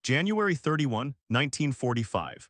January 31, 1945.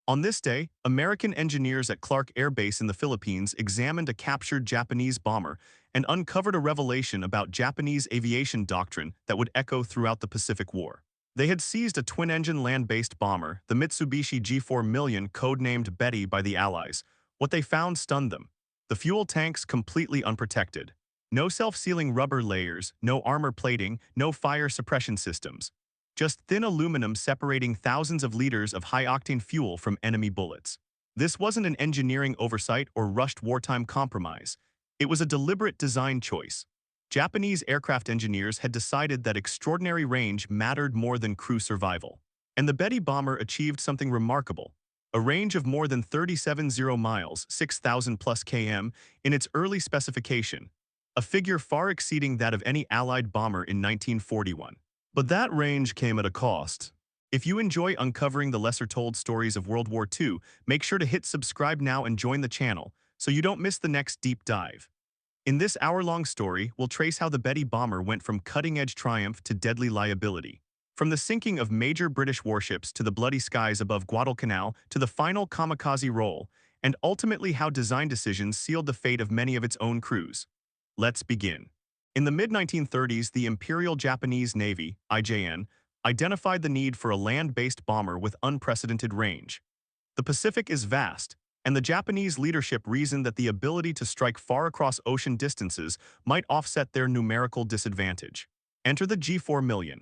On this day, American engineers at Clark Air Base in the Philippines examined a captured Japanese bomber and uncovered a revelation about Japanese aviation doctrine that would echo throughout the Pacific War. They had seized a twin-engine land-based bomber, the Mitsubishi G4M, codenamed Betty by the Allies. What they found stunned them. The fuel tanks completely unprotected. No self-sealing rubber layers, no armor plating, no fire suppression systems. Just thin aluminum separating thousands of liters of high-octane fuel from enemy bullets. This wasn't an engineering oversight or rushed wartime compromise. It was a deliberate design choice. Japanese aircraft engineers had decided that extraordinary range mattered more than crew survival. And the Betty bomber achieved something remarkable. A range of more than 37,000 miles, 6,000 plus km, in its early specification. A figure far exceeding that of any Allied bomber in 1941. But that range came at a cost. If you enjoy uncovering the lesser-told stories of World War II, make sure to hit subscribe now and join the channel so you don't miss the next deep dive. In this hour-long story, we'll trace how the Betty bomber went from cutting-edge triumph to deadly liability. From the sinking of major British warships to the bloody skies above Guadalcanal to the final kamikaze roll, and ultimately how design decisions sealed the fate of many of its own crews. Let's begin. In the mid-1930s, the Imperial Japanese Navy, IJN, identified the need for a land-based bomber with unprecedented range. The Pacific is vast, and the Japanese leadership reasoned that the ability to strike far across ocean distances might offset their numerical disadvantage. Enter the G4M.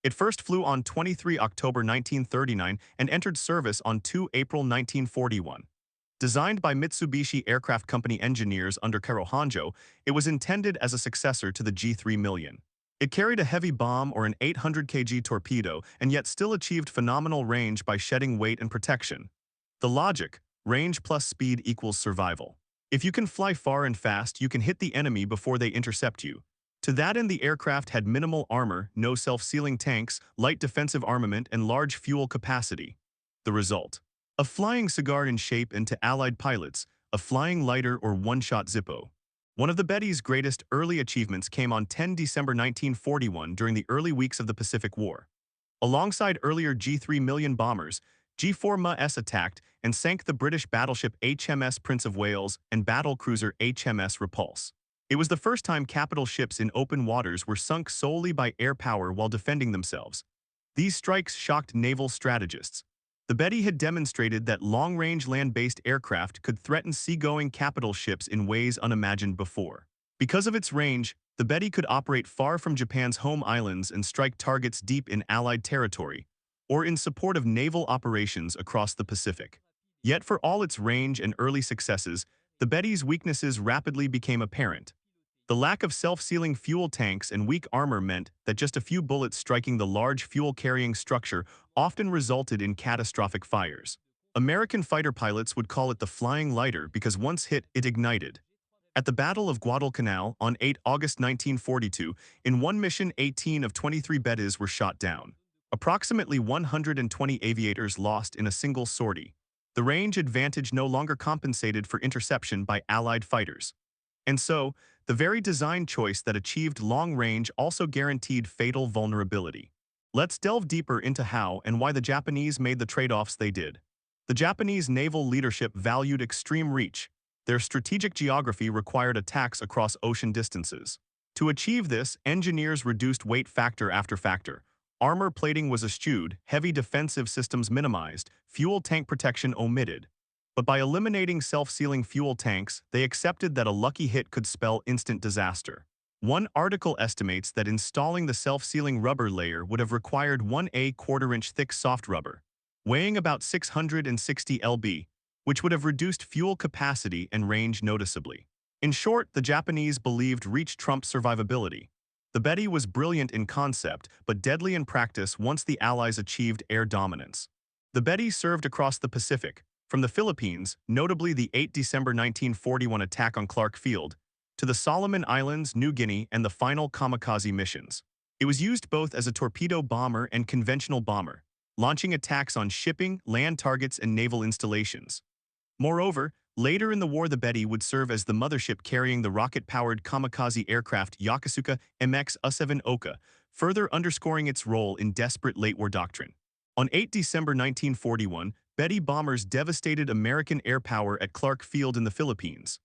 It first flew on 23 October 1939 and entered service on 2 April 1941. Designed by Mitsubishi Aircraft Company engineers under Karo Honjo, it was intended as a successor to the G3M. It carried a heavy bomb or an 800 kg torpedo and yet still achieved phenomenal range by shedding weight and protection. The logic, range plus speed equals survival. If you can fly far and fast, you can hit the enemy before they intercept you. To that end, the aircraft had minimal armor, no self-sealing tanks, light defensive armament, and large fuel capacity. The result: a flying cigar in shape, and to Allied pilots, a flying lighter or one-shot Zippo. One of the Betty's greatest early achievements came on 10 December 1941 during the early weeks of the Pacific War. Alongside earlier G3M bombers, G4M attacked and sank the British battleship HMS Prince of Wales and battlecruiser HMS Repulse. It was the first time capital ships in open waters were sunk solely by air power while defending themselves. These strikes shocked naval strategists. The Betty had demonstrated that long-range land-based aircraft could threaten seagoing capital ships in ways unimagined before. Because of its range, the Betty could operate far from Japan's home islands and strike targets deep in Allied territory, or in support of naval operations across the Pacific. Yet for all its range and early successes, the Betty's weaknesses rapidly became apparent. The lack of self-sealing fuel tanks and weak armor meant that just a few bullets striking the large fuel-carrying structure often resulted in catastrophic fires. American fighter pilots would call it the flying lighter because once hit, it ignited. At the Battle of Guadalcanal on 8 August 1942, in one mission 18 of 23 Bettys were shot down. Approximately 120 aviators lost in a single sortie. The range advantage no longer compensated for interception by Allied fighters. And so, the very design choice that achieved long range also guaranteed fatal vulnerability. Let's delve deeper into how and why the Japanese made the trade-offs they did. The Japanese naval leadership valued extreme reach. Their strategic geography required attacks across ocean distances. To achieve this, engineers reduced weight factor after factor. Armor plating was eschewed, heavy defensive systems minimized, fuel tank protection omitted. But by eliminating self-sealing fuel tanks, they accepted that a lucky hit could spell instant disaster. One article estimates that installing the self-sealing rubber layer would have required 1 quarter-inch thick soft rubber, weighing about 660 lb, which would have reduced fuel capacity and range noticeably. In short, the Japanese believed reach trumped survivability. The Betty was brilliant in concept, but deadly in practice once the Allies achieved air dominance. The Betty served across the Pacific, from the Philippines, notably the 8 December 1941 attack on Clark Field, to the Solomon Islands, New Guinea, and the final kamikaze missions. It was used both as a torpedo bomber and conventional bomber, launching attacks on shipping, land targets, and naval installations. Moreover, later in the war, the Betty would serve as the mothership carrying the rocket-powered kamikaze aircraft Yokosuka MX-07 Ohka, further underscoring its role in desperate late-war doctrine. On 8 December 1941, Betty bombers devastated American air power at Clark Field in the Philippines.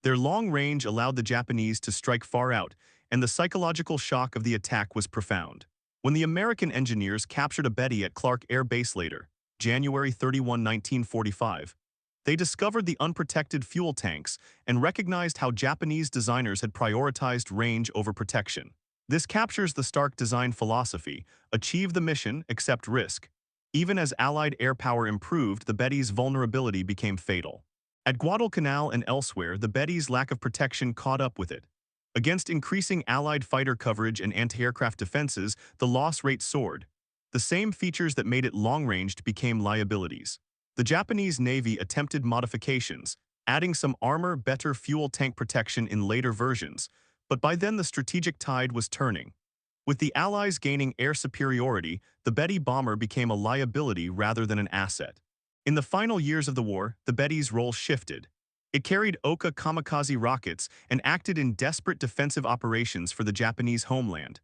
Their long range allowed the Japanese to strike far out, and the psychological shock of the attack was profound. When the American engineers captured a Betty at Clark Air Base later, January 31, 1945, they discovered the unprotected fuel tanks and recognized how Japanese designers had prioritized range over protection. This captures the stark design philosophy: achieve the mission, accept risk. Even as Allied air power improved, the Betty's vulnerability became fatal. At Guadalcanal and elsewhere, the Betty's lack of protection caught up with it. Against increasing Allied fighter coverage and anti-aircraft defenses, the loss rate soared. The same features that made it long-ranged became liabilities. The Japanese Navy attempted modifications, adding some armor, better fuel tank protection in later versions, but by then the strategic tide was turning. With the Allies gaining air superiority, the Betty bomber became a liability rather than an asset. In the final years of the war, the Betty's role shifted. It carried Ohka kamikaze rockets and acted in desperate defensive operations for the Japanese homeland.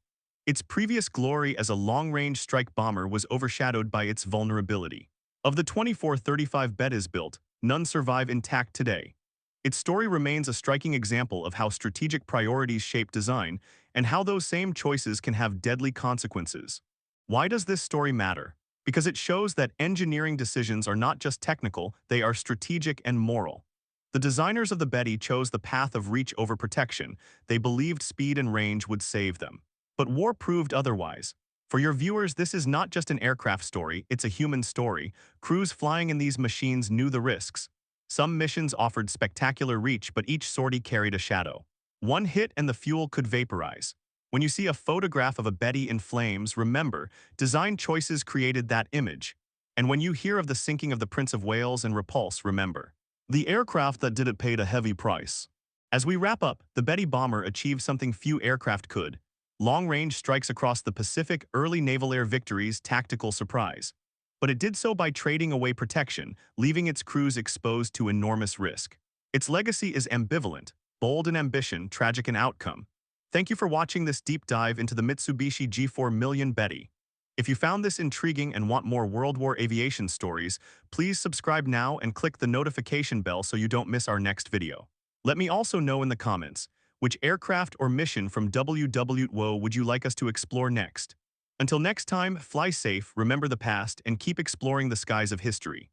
Its previous glory as a long-range strike bomber was overshadowed by its vulnerability. Of the 24-35 Bettas built, none survive intact today. Its story remains a striking example of how strategic priorities shape design and how those same choices can have deadly consequences. Why does this story matter? Because it shows that engineering decisions are not just technical, they are strategic and moral. The designers of the Betty chose the path of reach over protection. They believed speed and range would save them. But war proved otherwise. For your viewers, this is not just an aircraft story, it's a human story. Crews flying in these machines knew the risks. Some missions offered spectacular reach, but each sortie carried a shadow. One hit and the fuel could vaporize. When you see a photograph of a Betty in flames, remember, design choices created that image. And when you hear of the sinking of the Prince of Wales and Repulse, remember, the aircraft that did it paid a heavy price. As we wrap up, the Betty bomber achieved something few aircraft could: long-range strikes across the Pacific, early naval air victories, tactical surprise. But it did so by trading away protection, leaving its crews exposed to enormous risk. Its legacy is ambivalent: bold in ambition, tragic in outcome. Thank you for watching this deep dive into the Mitsubishi G4M Betty. If you found this intriguing and want more World War aviation stories, please subscribe now and click the notification bell so you don't miss our next video. Let me also know in the comments, which aircraft or mission from WWO would you like us to explore next? Until next time, fly safe, remember the past, and keep exploring the skies of history.